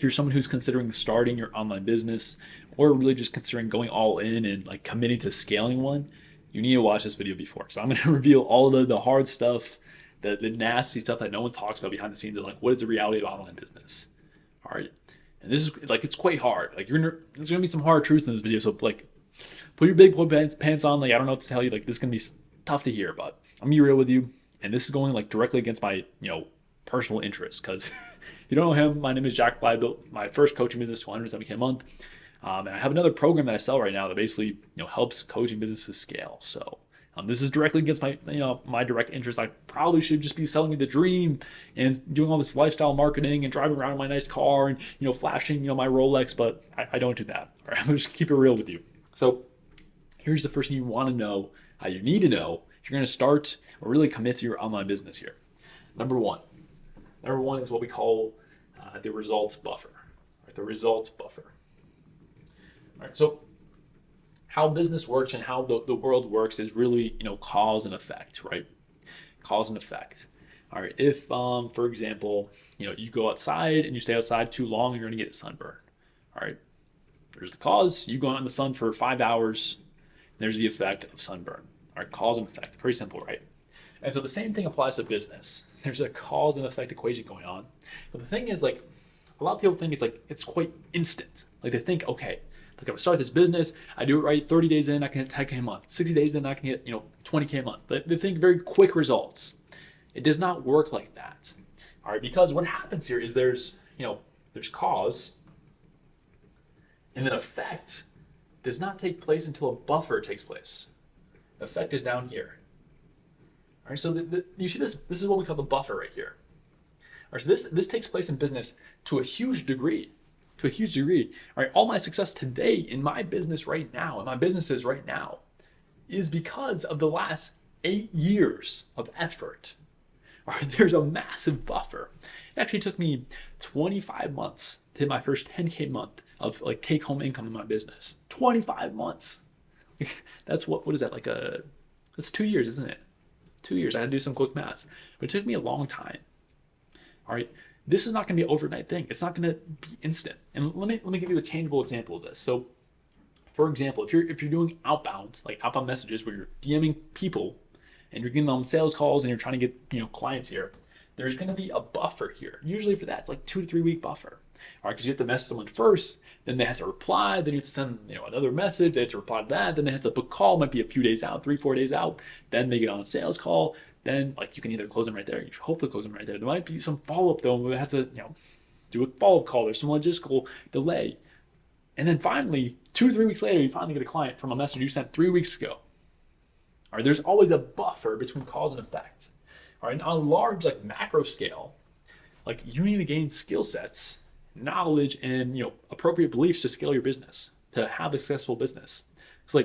if you're someone who's considering starting your online business or really just considering going all in and like committing to scaling one, you need to watch this video before. So I'm going to reveal all the hard stuff, the nasty stuff that no one talks about behind the scenes of like what is the reality of online business. All right. And this is like, it's quite hard. Like there's going to be some hard truths in this video. So like put your big boy pants on. Like, I don't know what to tell you. Like this is going to be tough to hear, but I'm going to be real with you. And this is going like directly against my, personal interests. Cause if you don't know him, my name is Jack Bly. I built my first coaching business to 170K a month. And I have another program that I sell right now that basically, helps coaching businesses scale. So this is directly against my, my direct interest. I probably should just be selling the dream and doing all this lifestyle marketing and driving around in my nice car and, flashing, my Rolex, but I don't do that. All right, I'm gonna just keep it real with you. So here's the first thing you want to know, you need to know if you're going to start or really commit to your online business here. Number one is what we call the results buffer, right? The results buffer. All right, so how business works and how the world works is really, cause and effect, right? Cause and effect. All right, if, for example, you go outside and you stay outside too long, you're going to get sunburn. All right, there's the cause. You go out in the sun for 5 hours, and there's the effect of sunburn. All right, cause and effect. Pretty simple, right? And so the same thing applies to business. There's a cause and effect equation going on. But the thing is, like, a lot of people think it's quite instant. Like they think, okay, like if I start this business, I do it right, 30 days in, I can hit 10K a month. 60 days in, I can hit, 20K a month. They think very quick results. It does not work like that. All right, because what happens here is there's cause, and then effect does not take place until a buffer takes place. Effect is down here. All right, so you see this is what we call the buffer right here. All right, so this takes place in business to a huge degree. All right, all my success today in my business right now, in my businesses right now, is because of the last 8 years of effort. All right, there's a massive buffer. It actually took me 25 months to hit my first 10K month of like take home income in my business. 25 months. That's what is that, that's 2 years, isn't it? 2 years. I had to do some quick maths, but it took me a long time. All right, this is not going to be an overnight thing. It's not going to be instant. And let me give you a tangible example of this. So, for example, if you're doing outbound messages where you're DMing people and you're getting on sales calls and you're trying to get clients here, there's going to be a buffer here. Usually for that, it's like 2 to 3 week buffer. All right, because you have to message someone first, then they have to reply, then you have to send another message, they have to reply to that, then they have to book a call, might be a few days out, 3-4 days out, then they get on a sales call, then you can either close them right there, you should hopefully close them right there. There might be some follow-up though, we have to do a follow-up call, there's some logistical delay. And then finally, 2 to 3 weeks later, you finally get a client from a message you sent 3 weeks ago. All right, there's always a buffer between cause and effect. All right, on a large macro scale, you need to gain skill sets, knowledge, and appropriate beliefs to scale your business, to have a successful business. It's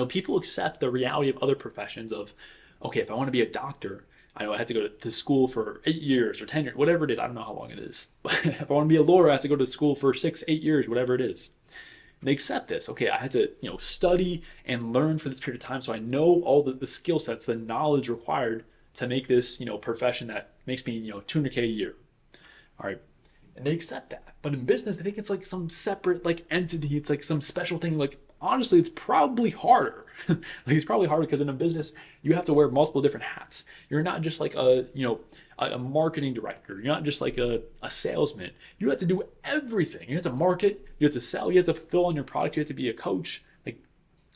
people accept the reality of other professions of, okay, if I want to be a doctor, I know I had to go to school for 8 years or 10 years, whatever it is. I don't know how long it is. But if I want to be a lawyer, I have to go to school for 6-8 years, whatever it is. And they accept this. Okay, I had to study and learn for this period of time, so I know all the skill sets, the knowledge required to make this profession that makes me 200K a year. All right. And they accept that. But in business, I think it's some separate entity. It's some special thing. Honestly, it's probably harder. It's probably harder because in a business, you have to wear multiple different hats. You're not just a marketing director. You're not just a salesman. You have to do everything. You have to market, you have to sell, you have to fulfill on your product, you have to be a coach.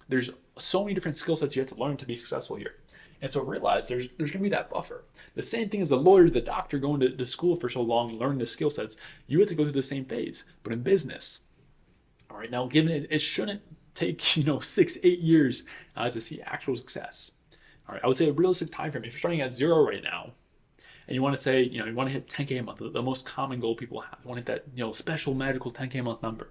There's so many different skill sets you have to learn to be successful here. And so realize there's going to be that buffer. The same thing as the lawyer, the doctor going to school for so long and learning the skill sets, you have to go through the same phase. But in business, all right, now given it shouldn't take 6-8 years to see actual success. All right, I would say a realistic time frame. If you're starting at 0 right now, and you want to say you want to hit 10K a month, the most common goal people have, you want to hit that special magical 10K a month number.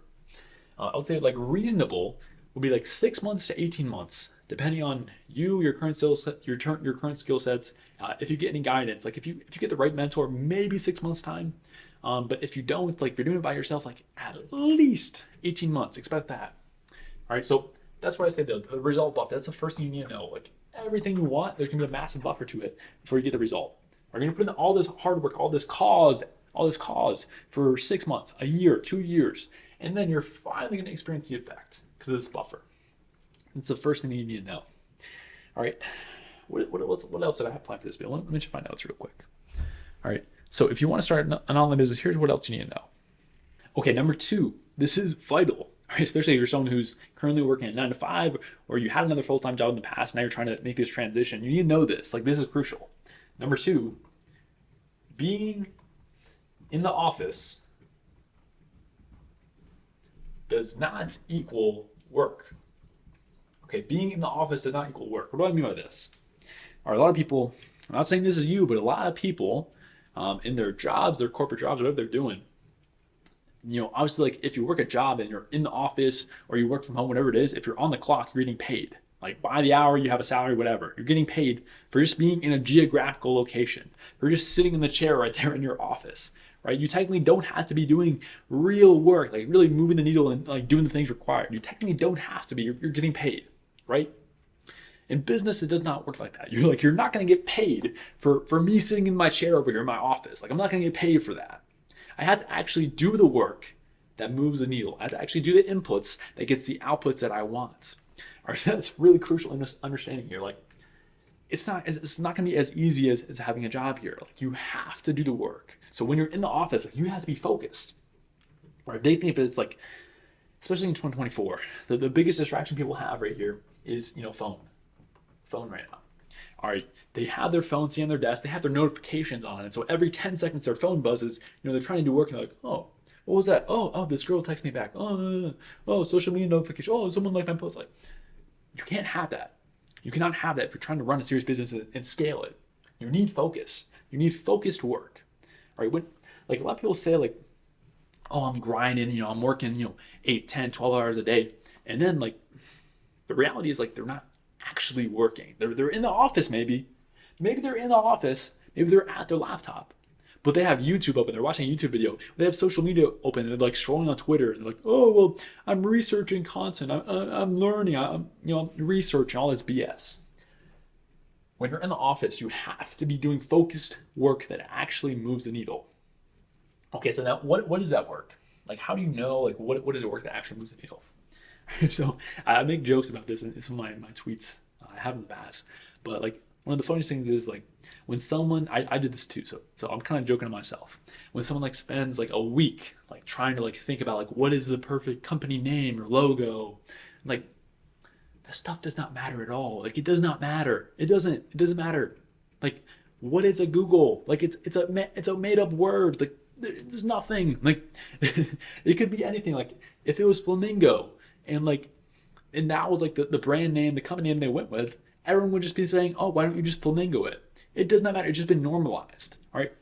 I would say reasonable would be 6 months to 18 months. Depending on your current skill set, your current skill sets, if you get any guidance, if you get the right mentor, maybe 6 months time. But if you don't, if you're doing it by yourself, at least 18 months. Expect that. All right, so that's why I say the result buffer. That's the first thing you need to know. Everything you want, there's gonna be a massive buffer to it before you get the result. We're gonna put in all this hard work, all this cause, all this cause for 6 months, a year, 2 years, and then you're finally going to experience the effect because of this buffer. It's the first thing that you need to know. All right, what else did I have planned for this video? Let me check my notes real quick. All right, so if you want to start an online business, here's what else you need to know. Okay, number 2, this is vital, right? Especially if you're someone who's currently working at 9 to 5, or you had another full-time job in the past, now you're trying to make this transition. You need to know this. Like, this is crucial. Number 2, being in the office does not equal work. Okay, being in the office does not equal work. What do I mean by this? All right, a lot of people, I'm not saying this is you, but a lot of people in their jobs, their corporate jobs, whatever they're doing, obviously, like if you work a job and you're in the office or you work from home, whatever it is, if you're on the clock, you're getting paid. Like by the hour, you have a salary, whatever. You're getting paid for just being in a geographical location, for just sitting in the chair right there in your office, right? You technically don't have to be doing real work, like really moving the needle and like doing the things required. You technically don't have to be. You're getting paid, right? In business, it does not work like that. You're not going to get paid for me sitting in my chair over here in my office. Like I'm not going to get paid for that. I had to actually do the work that moves the needle. I had to actually do the inputs that gets the outputs that I want. All right, so that's really crucial in this understanding here. Like, it's not going to be as easy as having a job here. Like, you have to do the work. So when you're in the office, like, you have to be focused. Or a big thing, but it's like, especially in 2024, the biggest distraction people have right here is phone right now. All right, they have their phone sitting on their desk, they have their notifications on, and so every 10 seconds their phone buzzes, they're trying to do work and they're like, oh, what was that? Oh, this girl texted me back. Oh, social media notification. Oh, someone liked my post. Like, you can't have that. You cannot have that if you're trying to run a serious business and scale it. You need focus. You need focused work. All right, like a lot of people say like, oh, I'm grinding, I'm working, 8, 10, 12 hours a day. And then like, the reality is like, they're not actually working. They're in the office maybe. Maybe they're in the office. Maybe they're at their laptop. But they have YouTube open. They're watching a YouTube video. They have social media open. They're like scrolling on Twitter. And they're like, oh, well, I'm researching content. I'm learning. I'm researching all this BS. When you're in the office, you have to be doing focused work that actually moves the needle. Okay, so now what is that work? Like, how do you know, like, what is the work that actually moves the needle? So I make jokes about this in some of my tweets. I have in the past. But like, one of the funniest things is like when someone, I did this too, so I'm kind of joking to myself. When someone like spends like a week like trying to like think about like what is the perfect company name or logo, like that stuff does not matter at all. Like it does not matter. It doesn't matter. Like what is a Google? Like it's a made up word. Like there's nothing. Like it could be anything. Like if it was Flamingo and that was like the brand name, the company name they went with, everyone would just be saying, oh, why don't you just Flamingo it? It does not matter. It's just been normalized. All right.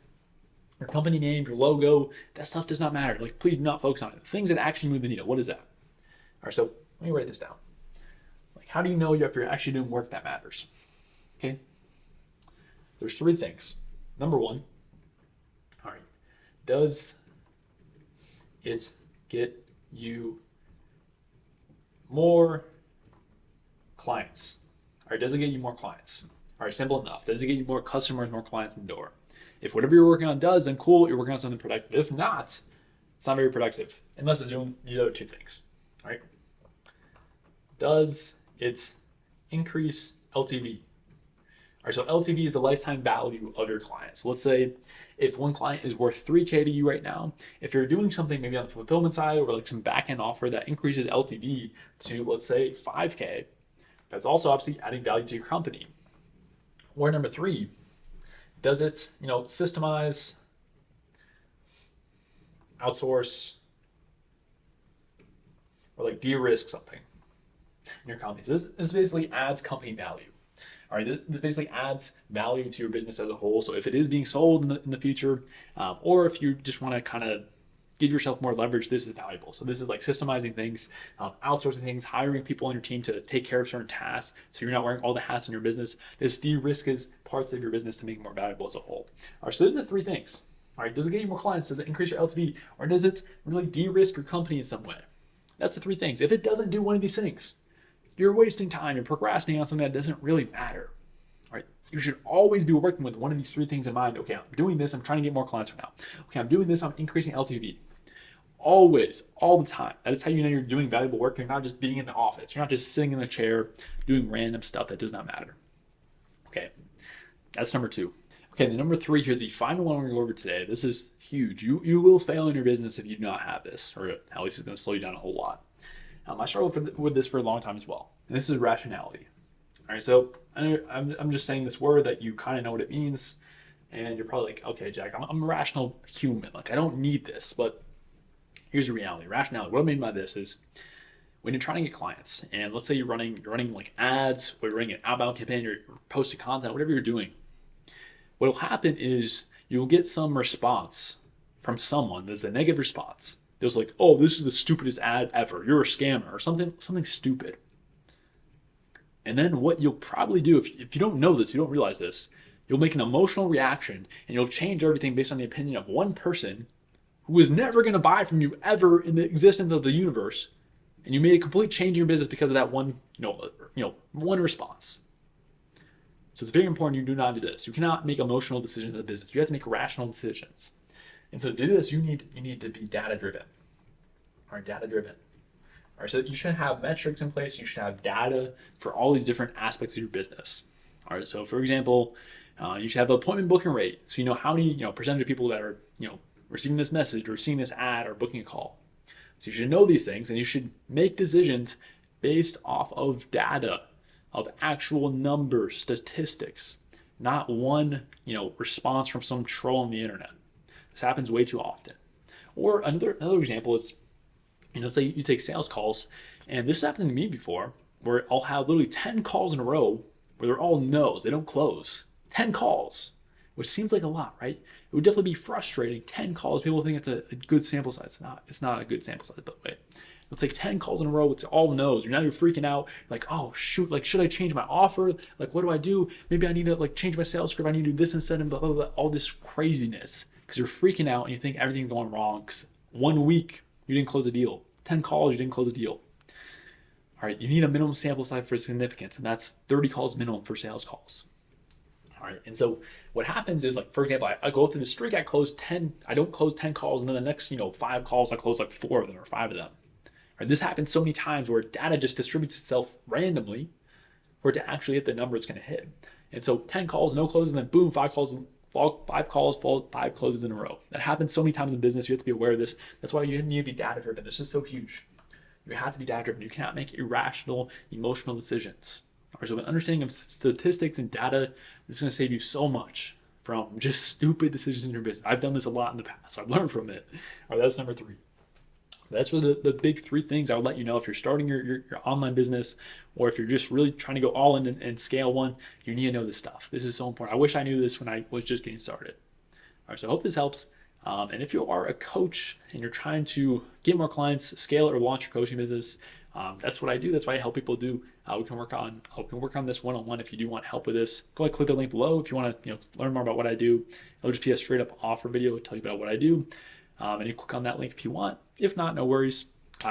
Your company name, your logo, that stuff does not matter. Like, please do not focus on it. Things that actually move the needle. What is that? All right. So let me write this down. Like, how do you know if you're actually doing work that matters? Okay. There's 3 things. Number 1. All right. Does it get you more clients? All right, does it get you more clients? All right, simple enough. Does it get you more customers, more clients in the door? If whatever you're working on does, then cool, you're working on something productive. If not, it's not very productive unless it's doing these other 2 things. All right. Does it increase LTV? All right, so LTV is the lifetime value of your clients. Let's say if one client is worth $3K to you right now, if you're doing something maybe on the fulfillment side or like some back-end offer that increases LTV to, let's say, $5K, that's also obviously adding value to your company. Or number 3, does it, systemize, outsource, or like de-risk something in your company? So this basically adds company value. All right, this basically adds value to your business as a whole. So if it is being sold in the future, or if you just want to kind of give yourself more leverage, this is valuable. So this is like systemizing things, outsourcing things, hiring people on your team to take care of certain tasks so you're not wearing all the hats in your business. This de-risks parts of your business to make it more valuable as a whole. All right, so those are the 3 things. All right, does it get you more clients? Does it increase your LTV? Or does it really de-risk your company in some way? That's the 3 things. If it doesn't do one of these things, you're wasting time. You're procrastinating on something that doesn't really matter. All right, you should always be working with one of these three things in mind. Okay, I'm doing this, I'm trying to get more clients right now. Okay, I'm doing this, I'm increasing LTV. Always, all the time. That is how you know you're doing valuable work. You're not just being in the office. You're not just sitting in a chair doing random stuff that does not matter. Okay, that's number two. Okay, the number three here, the final one we're going to go over today. This is huge. You will fail in your business if you do not have this, or at least it's going to slow you down a whole lot. I struggled with this for a long time as well. And this is rationality. All right, so I'm just saying this word that you kind of know what it means, and you're probably like, okay, Jack, I'm a rational human. Like, I don't need this, but here's the reality. Rationality. What I mean by this is when you're trying to get clients, and let's say you're running like ads, or you're running an outbound campaign, you're posting content, whatever you're doing, what will happen is you'll get some response from someone that's a negative response. There's like, oh, this is the stupidest ad ever. You're a scammer, or something stupid. And then what you'll probably do, if you don't know this, you don't realize this, you'll make an emotional reaction and you'll change everything based on the opinion of one person who is never going to buy from you ever in the existence of the universe. And you made a complete change in your business because of that one response. So it's very important you do not do this. You cannot make emotional decisions in the business. You have to make rational decisions. And so to do this, you need to be data driven. All right, data driven. All right, so you should have metrics in place. You should have data for all these different aspects of your business. All right, so for example, you should have an appointment booking rate. So you know how many percentage of people that are receiving this message or seeing this ad or booking a call. So you should know these things, and you should make decisions based off of data, of actual numbers, statistics, not one response from some troll on the internet. This happens way too often. Or another example is, let's say you take sales calls, and this happened to me before, where I'll have literally 10 calls in a row where they're all no's, they don't close. 10 calls, which seems like a lot, right? It would definitely be frustrating. 10 calls, people think it's a good sample size. It's not a good sample size, by the way. It'll take 10 calls in a row, it's all no's. You're freaking out, like, oh shoot, like, should I change my offer? Like, what do I do? Maybe I need to change my sales script. I need to do this instead, and blah, blah, blah, all this craziness. Because you're freaking out and you think everything's going wrong. Because 1 week, you didn't close a deal. 10 calls, you didn't close a deal. All right, you need a minimum sample size for significance, and that's 30 calls minimum for sales calls. All right, and so what happens is, like, for example, I go through the streak, I don't close 10 calls, and then the next 5 calls, I close like 4 of them or 5 of them. All right, this happens so many times where data just distributes itself randomly for it to actually hit the number it's going to hit. And so 10 calls, no closes, and then boom, 5 calls, 5 closes in a row. That happens so many times in business. You have to be aware of this. That's why you need to be data driven. This is so huge. You have to be data driven. You cannot make irrational, emotional decisions. All right, so an understanding of statistics and data is going to save you so much from just stupid decisions in your business. I've done this a lot in the past. I've learned from it. All right, that's number 3. That's for the big 3 things I would let you know if you're starting your online business, or if you're just really trying to go all in and scale one. You need to know this stuff. This is so important. I wish I knew this when I was just getting started. All right, so I hope this helps. And if you are a coach and you're trying to get more clients, scale or launch your coaching business, that's what I do. That's what I help people do. We can work on this one-on-one. If you do want help with this, go ahead, click the link below. If you want to learn more about what I do, it'll just be a straight up offer video to tell you about what I do. And you click on that link if you want. If not, no worries.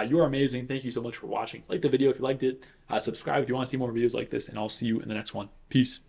You are amazing. Thank you so much for watching. Like the video if you liked it. Subscribe if you want to see more videos like this, and I'll see you in the next one. Peace.